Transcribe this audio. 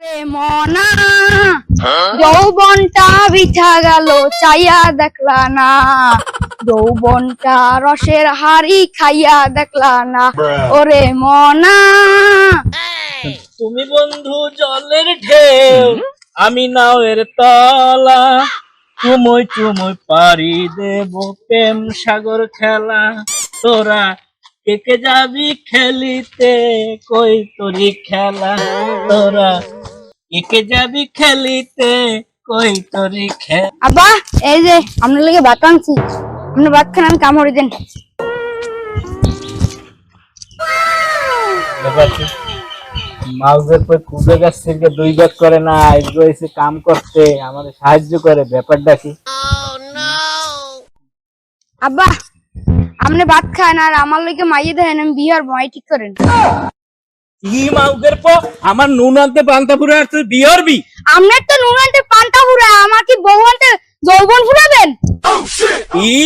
রে মনা যৌবনটা বিছা গেল চাইয়া দেখলা না, যৌবনটা রসের হাড়ি খাইয়া দেখলা না। ওরে মনা তুমি বন্ধু জলের ঢেউ, আমি নাওয়ের তলা, চুমুই চুমুই পারি দেব প্রেম সাগর খেলা। তোরা কে যাবি খেলিতে, কই তোরি খেলা। তোরা কে যাবি খেলিতে, কই তোরি খেলা। আব্বা এই যে আপনার লাগে ভাত আনছি, আপনি ভাত খান, আমি কামড়ে দেন। মাউজের পর কুবে গাছ থেকে 2 ভাগ করে না, এগুলো এসে কাম করতে আমাদের সাহায্য করে, ব্যাপারটা কি? আব্বা আপনি ভাত খান আর আমার লাগে মাইয়ে দেন, আমি বিয়ার বয় ঠিক করেন। ই মাউজের পর আমার নুন আনতে পান্তা পুরে আর তুই বিয়রবি? আপনার তো নুন আনতে পান্তা ফুরা, আমার কি বউ আনতে যৌবন ফুরাবেন? ই